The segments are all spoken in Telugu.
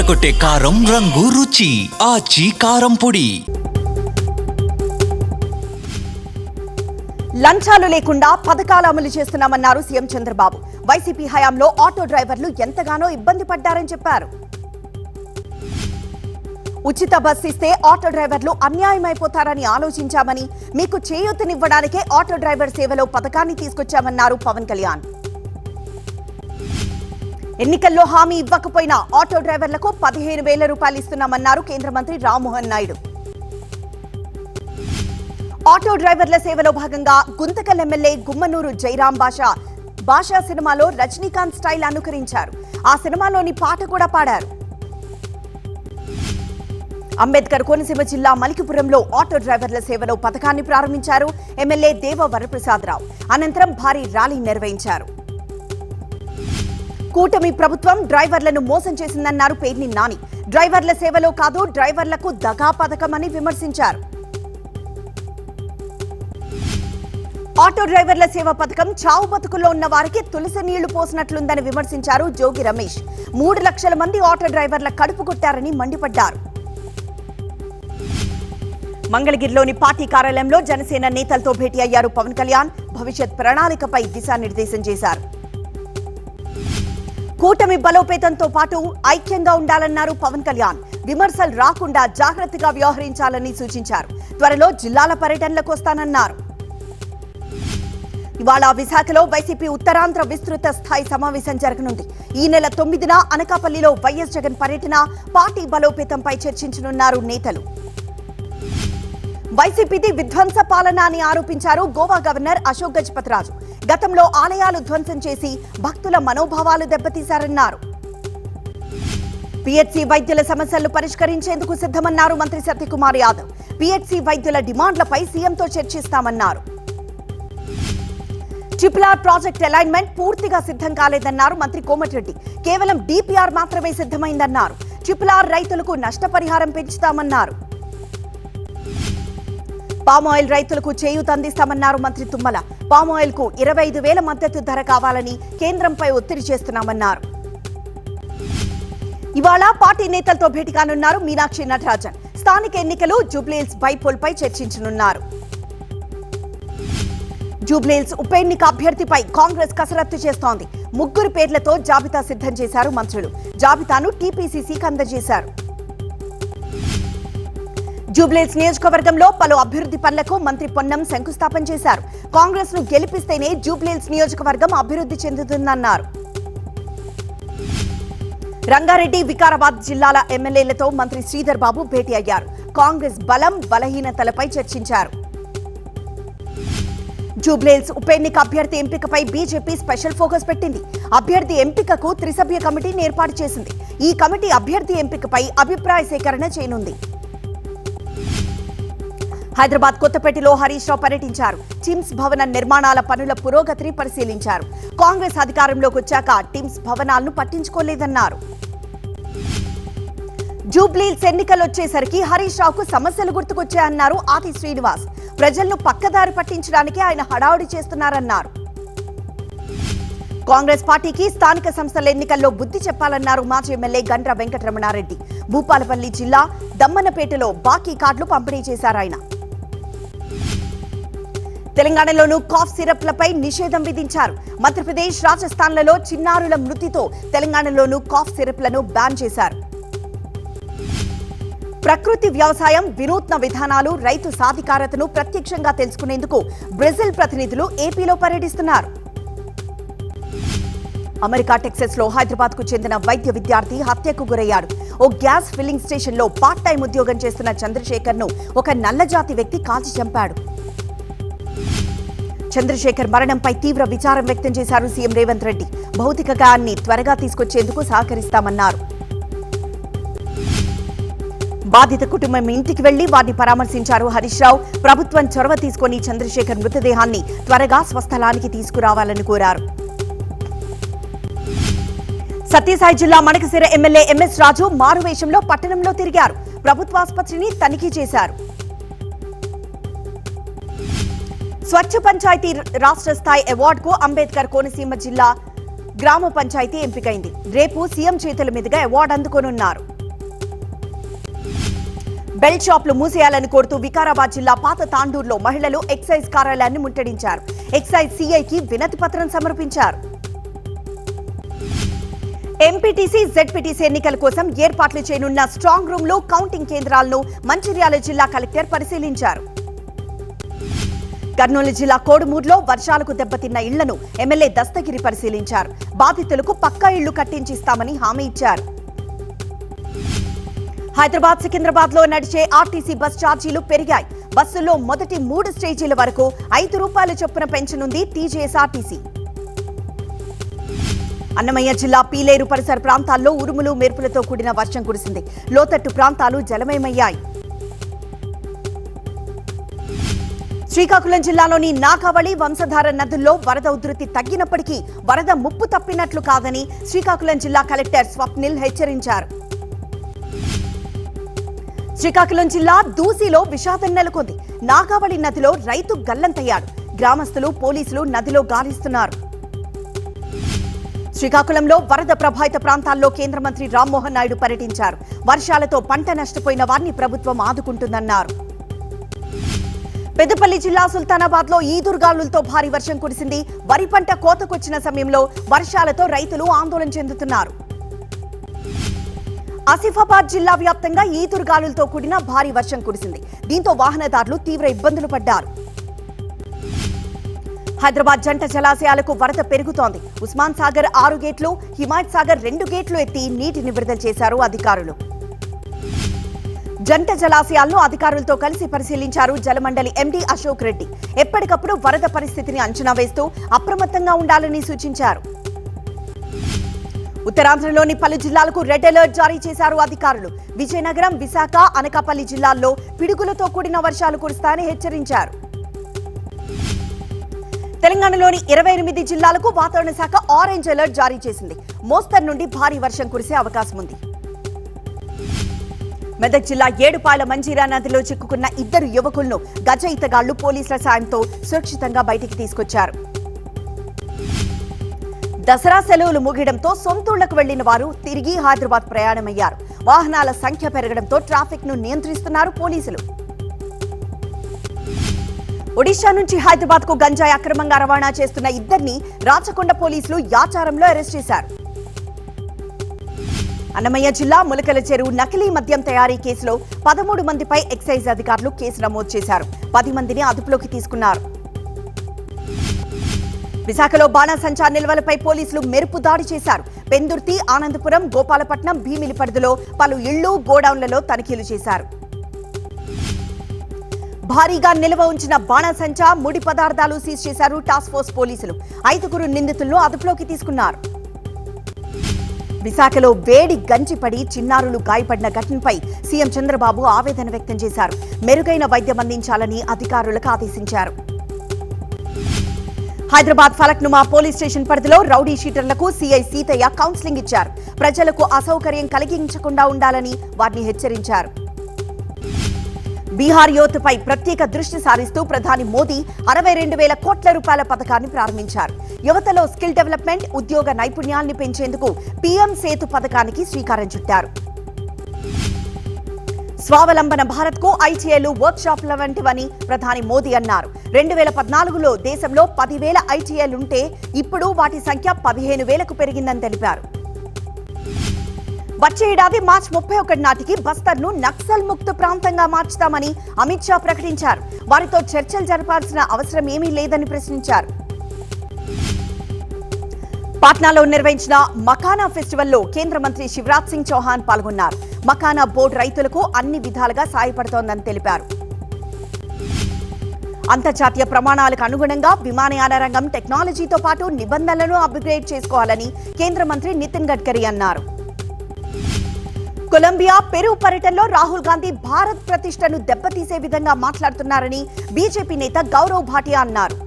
అదరకొట్టే కారం రంగు రుచి ఆచి కారం పొడి. లంచాలు లేకుండా పథకాలు అమలు చేస్తున్నామన్నారు సీఎం చంద్రబాబు. వైసీపీ హయాంలో ఆటో డ్రైవర్లు ఎంతగానో ఇబ్బంది పడ్డారని చెప్పారు. ఉచిత బస్ ఇస్తే ఆటో డ్రైవర్లు అన్యాయమైపోతారని ఆలోచించామని, మీకు చేయూతనివ్వడానికే ఆటో డ్రైవర్ సేవలో పథకాన్ని తీసుకొచ్చామన్నారు పవన్ కళ్యాణ్. ఎన్నికల్లో హామీ ఇవ్వకపోయినా ఆటో డ్రైవర్లకు 15,000 రూపాయలు ఇస్తున్నామన్నారు కేంద్ర మంత్రి రామ్మోహన్ నాయుడు. ఆటో డ్రైవర్ల సేవలో భాగంగా గుంతకల్ ఎమ్మెల్యే గుమ్మనూరు జయరాం భాషా సినిమాలో రజనీకాంత్ స్టైల్ అనుకరించారు. ఆ సినిమాలోని పాట కూడా పాడారు. అంబేద్కర్ కోనసీమ జిల్లా మలికిపురంలో ఆటో డ్రైవర్ల సేవలో పథకాన్ని ప్రారంభించారు ఎమ్మెల్యే దేవ వరప్రసాదరావు. అనంతరం భారీ ర్యాలీ నిర్వహించారు. కూటమి ప్రభుత్వం డ్రైవర్లను మోసం చేసిందన్నారు పేర్ని నాని. డ్రైవర్ల సేవలో కాదు, డ్రైవర్లకు దగా పథకమని విమర్శించారు. ఆటో డ్రైవర్ల సేవ పథకం చావు బతుకుల్లో ఉన్న వారికి తులసి నీళ్లు పోసినట్లుందని విమర్శించారు జోగి రమేష్. 3 లక్షల మంది ఆటో డ్రైవర్ల కడుపు కొట్టారని మండిపడ్డారు. మంగళగిరిలోని పార్టీ కార్యాలయంలో జనసేన నేతలతో భేటీ అయ్యారు పవన్ కళ్యాణ్. భవిష్యత్ ప్రణాళికపై దిశానిర్దేశం చేశారు. కూటమి బలోపేతంతో పాటు ఐక్యంగా ఉండాలన్నారు పవన్ కళ్యాణ్. విమర్శలు రాకుండా జాగ్రత్తగా వ్యవహరించాలని సూచించారు. త్వరలో జిల్లాల పర్యటనలకు వస్తానన్నారు. ఇవాళ విశాఖలో వైసీపీ ఉత్తరాంధ్ర విస్తృత స్థాయి సమావేశం జరగనుంది. ఈ నెల 9న అనకాపల్లిలో వైఎస్ జగన్ పర్యటన, పార్టీ బలోపేతంపై చర్చించనున్నారు నేతలు. వైసీపీది విధ్వంస పాలన అని ఆరోపించారు గోవా గవర్నర్ అశోక్ గజపతిరాజు. గతంలో ఆలయాలు ధ్వంసం చేసి భక్తుల మనోభావాలు దెబ్బతీశారన్నారు. పిహెచ్సి వైద్యుల సమస్యలను పరిష్కరించేందుకు సిద్ధమన్నారు మంత్రి సత్యకుమార్ యాదవ్. పిహెచ్సి వైద్యుల డిమాండ్లపై సీఎంతో చర్చిస్తామన్నారు. ట్రిపుల్ ప్రాజెక్ట్ అలైన్మెంట్ పూర్తిగా సిద్ధం కాలేదన్నారు మంత్రి కోమటిరెడ్డి. కేవలం డిపిఆర్ మాత్రమే సిద్ధమైందన్నారు. ట్రిపుల్ రైతులకు నష్టపరిహారం పెంచుతామన్నారు. పామాయిల్ రైతులకు చేయూత అందిస్తామన్నారు మంత్రి తుమ్మల. పామాయిల్ కు 25,000 మద్దతు ధర కావాలని కేంద్రంపై ఒత్తిడి చేస్తున్నామన్నారు. ఇవాళ పార్టీ నేతలతో భేటీ కానున్నారు మీనాక్షి నటరాజన్. స్థానిక ఎన్నికలు జూబ్లీహిల్స్ బైపోల్ పై చర్చించనున్నారు. జూబ్లీహిల్స్ ఉప ఎన్నిక అభ్యర్థిపై కాంగ్రెస్ కసరత్తు చేస్తోంది. 3 పేర్లతో జాబితా సిద్ధం చేశారు మంత్రులు. జాబితాను టీపీసీసీకి అందజేశారు. జూబ్లీహిల్స్ నియోజకవర్గంలో పలు అభివృద్ధి పనులకు మంత్రి పొన్నం శంకుస్థాపన చేశారు. కాంగ్రెస్ ను గెలిపిస్తేనే జూబ్లీహిల్స్ నియోజకవర్గం అభివృద్ధి చెందుతుందన్నారు. రంగారెడ్డి, వికారాబాద్ జిల్లాల ఎమ్మెల్యేలతో మంత్రి శ్రీధర్ బాబు భేటీ అయ్యారు. కాంగ్రెస్ బలం, బలహీనతలపై చర్చించారు. జూబ్లీహిల్స్ ఉప ఎన్నిక అభ్యర్థి ఎంపికపై బీజేపీ స్పెషల్ ఫోకస్ పెట్టింది. అభ్యర్థి ఎంపికకు 3 సభ్య కమిటీని ఏర్పాటు చేసింది. ఈ కమిటీ అభ్యర్థి ఎంపికపై అభిప్రాయ సేకరణ చేయనుంది. హైదరాబాద్ కొత్తపేటలో హరీష్ రావు పర్యటించారు. టిమ్స్ భవన నిర్మాణాల పనుల పురోగతిని పరిశీలించారు. కాంగ్రెస్ అధికారంలోకి వచ్చాక టిమ్స్ భవనాలను పట్టించుకోలేదన్నారు. జూబ్లీహిల్స్ ఎన్నికలొచ్చేసరికి హరీష్ రావుకు సమస్యలు గుర్తుకొచ్చాయన్నారు ఆది శ్రీనివాస్. ప్రజలను పక్కదారి పట్టించడానికి ఆయన హడావుడి చేస్తున్నారన్నారు. కాంగ్రెస్ పార్టీకి స్థానిక సంస్థల ఎన్నికల్లో బుద్ధి చెప్పాలన్నారు మాజీ ఎమ్మెల్యే గండ్ర వెంకటరమణారెడ్డి. భూపాలపల్లి జిల్లా దమ్మన్నపేటలో బాకీ కార్డులు పంపిణీ చేశారాయన. తెలంగాణలోనూ కాఫ్ సిరప్లపై నిషేధం విధించారు. మధ్యప్రదేశ్, రాజస్థాన్లలో చిన్నారుల మృతితో తెలంగాణలోనూ కాఫ్ సిరప్లను బ్యాన్ చేశారు. ప్రకృతి వ్యవసాయం, వినూత్న విధానాలు, రైతు సాధికారతను ప్రత్యక్షంగా తెలుసుకునేందుకు బ్రెజిల్ ప్రతినిధులు ఏపీలో పర్యటిస్తున్నారు. అమెరికా టెక్సస్ లో హైదరాబాద్ కు చెందిన వైద్య విద్యార్థి హత్యకు గురయ్యాడు. ఓ గ్యాస్ ఫిల్లింగ్ స్టేషన్ లో పార్ట్ టైం ఉద్యోగం చేస్తున్న చంద్రశేఖర్ ను ఒక నల్లజాతి వ్యక్తి కాల్చి చంపాడు. చంద్రశేఖర్ మరణంపై తీవ్ర విచారం వ్యక్తం చేశారు సీఎం రేవంత్ రెడ్డి. భౌతిక గాయాన్ని త్వరగా తీసుకొచ్చేందుకు సహకరిస్తామన్నారు. బాధిత కుటుంబం ఇంటికి వెళ్లి వారిని పరామర్శించారు హరీష్ రావు. ప్రభుత్వం చొరవ తీసుకుని చంద్రశేఖర్ మృతదేహాన్ని త్వరగా స్వస్థలానికి తీసుకురావాలని కోరారు. సత్యసాయి జిల్లా మడకశిర ఎమ్మెల్యే ఎంఎస్ రాజు మారువేషంలో పట్టణంలో తిరిగారు. ప్రభుత్వాసుపత్రిని తనిఖీ చేశారు. స్వచ్ఛ పంచాయతీ రాష్ట్ర స్థాయి అవార్డుకు అంబేద్కర్ కోనసీమ జిల్లా గ్రామ పంచాయతీ ఎంపికైంది. రేపు సీఎం చేతుల మీదుగా అవార్డు అందుకోనున్నారు. బెల్ట్ షాపులు మూసేయాలని కోరుతూ వికారాబాద్ జిల్లా పాత తాండూరులో మహిళలు ఎక్సైజ్ కార్యాలయాన్ని ముట్టడించారు. ఎక్సైజ్ సీఐకి వినతి పత్రం సమర్పించారు. ఎంపీటీసీ, జెడ్పీటీసీ ఎన్నికల కోసం ఏర్పాట్లు చేయనున్న స్ట్రాంగ్ రూమ్ లో కౌంటింగ్ కేంద్రాలను మంచిర్యాల జిల్లా కలెక్టర్ పరిశీలించారు. కర్నూలు జిల్లా కోడుమూరులో వర్షాలకు దెబ్బతిన్న ఇళ్లను ఎమ్మెల్యే దస్తగిరి పరిశీలించారు. బాధితులకు పక్కా ఇళ్లు కట్టించిస్తామని హామీ ఇచ్చారు. హైదరాబాద్, సికింద్రాబాద్ లో నడిచే ఆర్టీసీ బస్ ఛార్జీలు పెరిగాయి. బస్సుల్లో మొదటి 3 స్టేజీల వరకు ₹5 చొప్పున పెంచనుంది టీజీఎస్ఆర్టీసీ. అన్నమయ్య జిల్లా పీలేరు పరిసర ప్రాంతాల్లో ఉరుములు, మెరుపులతో కూడిన వర్షం కురిసింది. లోతట్టు ప్రాంతాలు జలమయమయ్యాయి. శ్రీకాకుళం జిల్లాలోని నాగావళి, వంశధార నదుల్లో వరద ఉధృతి తగ్గినప్పటికీ వరద ముప్పు తప్పినట్లు కాదని శ్రీకాకుళం జిల్లా కలెక్టర్ స్వప్నిల్ హెచ్చరించారు. శ్రీకాకుళం జిల్లా దూసిలో విషాదం నెలకొంది. నాగావళి నదిలో రైతు గల్లంతయ్యాడు. గ్రామస్తులు, పోలీసులు నదిలో గాలిస్తున్నారు. శ్రీకాకుళంలో వరద ప్రభావిత ప్రాంతాల్లో కేంద్ర మంత్రి రామ్మోహన్ నాయుడు పర్యటించారు. వర్షాలతో పంట నష్టపోయిన వారిని ప్రభుత్వం ఆదుకుంటుందన్నారు. పెద్దపల్లి జిల్లా సుల్తానాబాద్ లో ఈదురుగాలులతో భారీ వర్షం కురిసింది. వరి పంట కోతకొచ్చిన సమయంలో వర్షాలతో రైతులు ఆందోళన చెందుతున్నారు. ఆసిఫాబాద్ జిల్లా వ్యాప్తంగా ఈదురుగాలులతో కూడిన భారీ వర్షం కురిసింది. దీంతో వాహనదారులు తీవ్ర ఇబ్బందులు పడ్డారు. హైదరాబాద్ జంట జలాశయాలకు వరద పెరుగుతోంది. ఉస్మాన్ సాగర్ 6 గేట్లు, హిమాయత్ సాగర్ 2 గేట్లు ఎత్తి నీటిని విడుదల చేశారు అధికారులు. జంట జలాశయాలను అధికారులతో కలిసి పరిశీలించారు జలమండలి ఎండీ అశోక్ రెడ్డి. ఎప్పటికప్పుడు వరద పరిస్థితిని అంచనా వేస్తూ అప్రమత్తంగా ఉండాలని సూచించారు. ఉత్తరాంధ్రలోని పలు జిల్లాలకు రెడ్ అలర్ట్ జారీ చేశారు అధికారులు. విజయనగరం, విశాఖ, అనకాపల్లి జిల్లాల్లో పిడుగులతో కూడిన వర్షాలు కురుస్తాయని హెచ్చరించారు. తెలంగాణలోని 28 జిల్లాలకు వాతావరణ శాఖ ఆరెంజ్ అలర్ట్ జారీ చేసింది. మోస్తరు నుండి భారీ వర్షం కురిసే అవకాశం ఉంది. మెదక్ జిల్లా ఏడుపాయల మంజీరా నదిలో చిక్కుకున్న 2 యువకులను గజ ఈతగాళ్లు పోలీసుల సాయంతో సురక్షితంగా బయటికి తీసుకొచ్చారు. దసరా సెలవులు ముగియడంతో సొంతూళ్లకు వెళ్లిన వారు తిరిగి హైదరాబాద్ ప్రయాణమయ్యారు. వాహనాల సంఖ్య పెరగడంతో ట్రాఫిక్ ను నియంత్రిస్తున్నారు పోలీసులు. ఒడిశా నుంచి హైదరాబాద్ కు గంజాయి అక్రమంగా రవాణా చేస్తున్న 2ని రాచకొండ పోలీసులు యాచారంలో అరెస్ట్ చేశారు. అన్నమయ్య జిల్లా ములకల చెరువు నకిలీ మద్యం తయారీ కేసులో 13 మందిపై ఎక్సైజ్ అధికారులు కేసు నమోదు చేశారు. 10 మందిని అదుపులోకి తీసుకున్నారు. విశాఖలో బాణాసంచా నిల్వలపై పోలీసులు మెరుపు దాడి చేశారు. పెందుర్తి, ఆనందపురం, గోపాలపట్నం, భీమిలి పరిధిలో పలు ఇళ్లు, గోడౌన్లలో తనిఖీలు చేశారు. భారీగా నిల్వ ఉంచిన బాణాసంచా, ముడి పదార్థాలు సీజ్ చేశారు టాస్క్ ఫోర్స్ పోలీసులు. 5 నిందితులను అదుపులోకి తీసుకున్నారు. విశాఖలో వేడి గంజిపడి చిన్నారులు గాయపడిన ఘటనపై సీఎం చంద్రబాబు ఆవేదన వ్యక్తం చేశారు. మెరుగైన వైద్యం అందించాలని అధికారులకు ఆదేశించారు. హైదరాబాద్ ఫలక్నుమా పోలీస్ స్టేషన్ పరిధిలో రౌడీ షీటర్లకు సీఐ సీతయ్య కౌన్సిలింగ్ ఇచ్చారు. ప్రజలకు అసౌకర్యం కలిగించకుండా ఉండాలని వారిని హెచ్చరించారు. బీహార్ యువతపై ప్రత్యేక దృష్టి సారిస్తూ ప్రధాని మోదీ 62,000 కోట్ల రూపాయల పథకాన్ని ప్రారంభించారు. యువతలో స్కిల్ డెవలప్మెంట్, ఉద్యోగ నైపుణ్యాల్ని పెంచేందుకు పీఎం సేతు పథకానికి శ్రీకారం చుట్టారు. స్వావలంబన భారత్ కు ఐటీఐలు, వర్క్ షాప్ల వంటివని ప్రధాని మోదీ అన్నారు. 2014లో దేశంలో 10,000 ఐటీఐలుంటే ఇప్పుడు వాటి సంఖ్య 15,000కు పెరిగిందని తెలిపారు. వచ్చే ఏడాది మార్చి 31 నాటికి బస్తర్ను నక్సల్ ముక్త ప్రాంతంగా మార్చుతామని అమిత్ షా ప్రకటించారు. వారితో చర్చలు జరపాల్సిన అవసరం ఏమీ లేదని ప్రశ్నించారు. పాట్నాలో నిర్వహించిన మకానా ఫెస్టివల్లో కేంద్ర మంత్రి శివరాజ్ సింగ్ చౌహాన్ పాల్గొన్నారు. మకానా బోర్డు రైతులకు అన్ని విధాలుగా సాయపడుతోందని తెలిపారు. అంతర్జాతీయ ప్రమాణాలకు అనుగుణంగా విమానయాన రంగం టెక్నాలజీతో పాటు నిబంధనలను అప్గ్రేడ్ చేసుకోవాలని కేంద్ర మంత్రి నితిన్ గడ్కరీ అన్నారు. కొలంబియా, పెరు పర్యటనలో రాహుల్ గాంధీ భారత్ ప్రతిష్టను దెబ్బతీసే విధంగా మాట్లాడుతున్నారని బీజేపీ నేత గౌరవ్ భాటియా అన్నారు.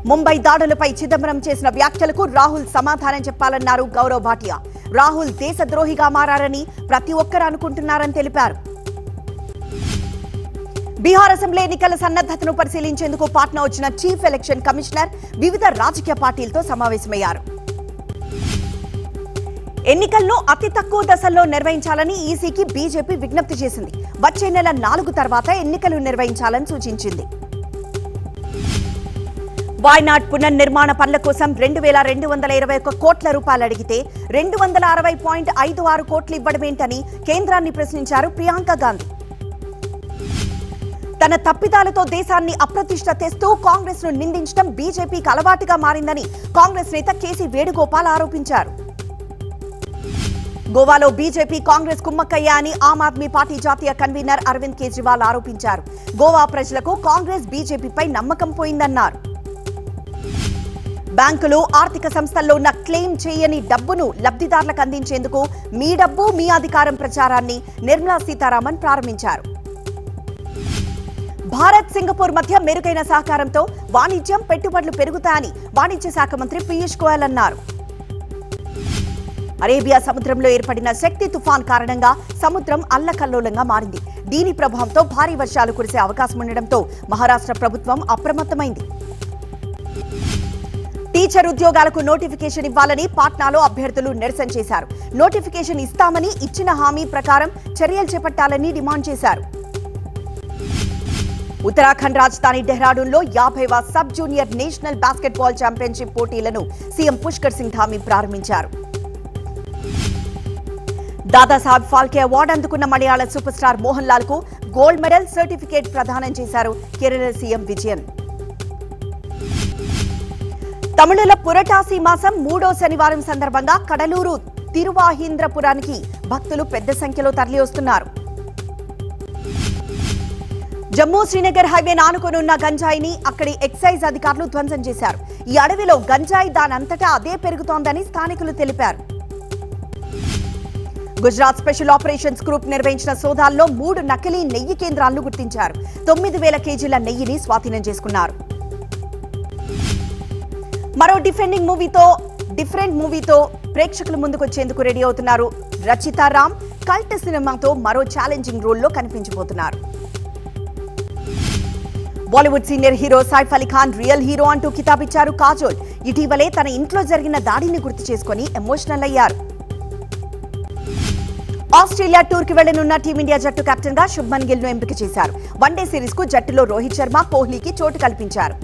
ముంబై దాడులపై చిదంబరం చేసిన వ్యాఖ్యలకు రాహుల్ సమాధానం చెప్పాలన్నారు గౌరవ్ భాటియా. రాహుల్ దేశద్రోహిగా మారని ప్రతి ఒక్కరు అనుకుంటున్నారని తెలిపారు. బీహార్ అసెంబ్లీ ఎన్నికల సన్నద్ధతను పరిశీలించేందుకు పాట్నా వచ్చిన చీఫ్ ఎలక్షన్ కమిషనర్ వివిధ రాజకీయ పార్టీలతో సమావేశమయ్యారు. ఎన్నికలను అతి తక్కువ దశల్లో నిర్వహించాలని ఈసీకి బీజేపీ విజ్ఞప్తి చేసింది. వచ్చే నెల 4 తర్వాత ఎన్నికలు నిర్వహించాలని సూచించింది. వాయనాడ్ పునర్నిర్మాణ పనుల కోసం 2221 కోట్ల రూపాయలు అడిగితే 260.56 కోట్లు ఇవ్వడమేంటని కేంద్రాన్ని ప్రశ్నించారు ప్రియాంక గాంధీ. తన తప్పిదాలతో దేశాన్ని అప్రతిష్ట తెస్తూ కాంగ్రెస్ ను నిందించడం బీజేపీకి అలవాటుగా మారిందని కాంగ్రెస్ నేత కేసీ వేణుగోపాల్ ఆరోపించారు. గోవాలో బీజేపీ కాంగ్రెస్ కుమ్మక్కయ్యా అని ఆమ్ ఆద్మీ పార్టీ జాతీయ కన్వీనర్ అరవింద్ కేజ్రీవాల్ ఆరోపించారు. గోవా ప్రజలకు కాంగ్రెస్ బీజేపీపై నమ్మకం పోయిందన్నారు. బ్యాంకులు, ఆర్థిక సంస్థల్లో ఉన్న క్లెయిమ్ చేయని డబ్బును లబ్ధిదారులకు అందించేందుకు మీ డబ్బు మీ అధికారం ప్రచారాన్ని నిర్మలా సీతారామన్ ప్రారంభించారు. భారత్, సింగపూర్ మధ్య మెరుగైన సహకారంతో వాణిజ్యం, పెట్టుబడులు పెరుగుతాయని వాణిజ్య శాఖ మంత్రి పీయూష్ గోయల్ అన్నారు. అరేబియా సముద్రంలో ఏర్పడిన శక్తి తుఫాన్ కారణంగా సముద్రం అల్లకల్లోలంగా మారింది. దీని ప్రభావంతో భారీ వర్షాలు కురిసే అవకాశం ఉండడంతో మహారాష్ట్ర ప్రభుత్వం అప్రమత్తమైంది. టీచర్ ఉద్యోగాలకు నోటిఫికేషన్ ఇవ్వాలని పాట్నాలో అభ్యర్థులు నిరసన చేశారు. నోటిఫికేషన్ ఇస్తామని ఇచ్చిన హామీ ప్రకారం చర్యలు చేపట్టాలని డిమాండ్ చేశారు. ఉత్తరాఖండ్ రాజధాని డెహ్రాడూన్లో 50వ sub junior national basketball championship పోటీలను సీఎం పుష్కర్ సింగ్ ధామీ ప్రారంభించారు. దాదాసాహెబ్ ఫాల్కే అవార్డు అందుకున్న మలయాళ సూపర్ స్టార్ మోహన్ లాల్ కు గోల్డ్ మెడల్ సర్టిఫికేట్ ప్రదానం చేశారు కేరళ సీఎం విజయన్. తమిళుల పురటాసి మాసం 3వ శనివారం సందర్భంగా కడలూరు తిరువాహీంద్రపురానికి భక్తులు పెద్ద సంఖ్యలో తరలివస్తున్నారు. జమ్మూ శ్రీనగర్ హైవేను ఆనుకునున్న గంజాయిని అక్కడి ఎక్సైజ్ అధికారులు ధ్వంసం చేశారు. ఈ అడవిలో గంజాయి దానంతటా అదే పెరుగుతోందని స్థానికులు తెలిపారు. గుజరాత్ స్పెషల్ ఆపరేషన్స్ గ్రూప్ నిర్వహించిన సోదాల్లో 3 నకిలీ నెయ్యి కేంద్రాలను గుర్తించారు. 9,000 కేజీల నెయ్యిని స్వాధీనం చేసుకున్నారు. మరో డిఫరెంట్ మూవీతో ప్రేక్షకుల ముందుకొచ్చేందుకు రెడీ అవుతున్నారు రచితా రామ్. కల్ట్ సినిమాతో మరో ఛాలెంజింగ్ రోల్లో కనిపించబోతున్నారు. Bollywood senior hero Saif Ali Khan real hero అంటూ కితాబిచ్చారు కాజోల్. ఇటీవలే తన ఇంట్లో జరిగిన దాడిని గుర్తు చేసుకుని ఎమోషనల్ అయ్యారు. ఆస్ట్రేలియా టూర్ కి వెళ్లనున్న టీమిండియా జట్టు కెప్టెన్ గా శుభ్మన్ గిల్ ను ఎంపిక చేశారు. వన్డే సిరీస్ కు జట్టులో రోహిత్ శర్మ, కోహ్లీకి చోటు కల్పించారు.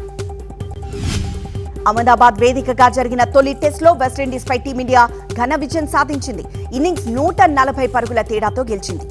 అహ్మదాబాద్ వేదికగా జరిగిన తొలి టెస్ట్ లో వెస్టిండీస్ పై టీమిండియా ఘన విజయం సాధించింది. ఇన్నింగ్స్ 140 పరుగుల తేడాతో గెలిచింది.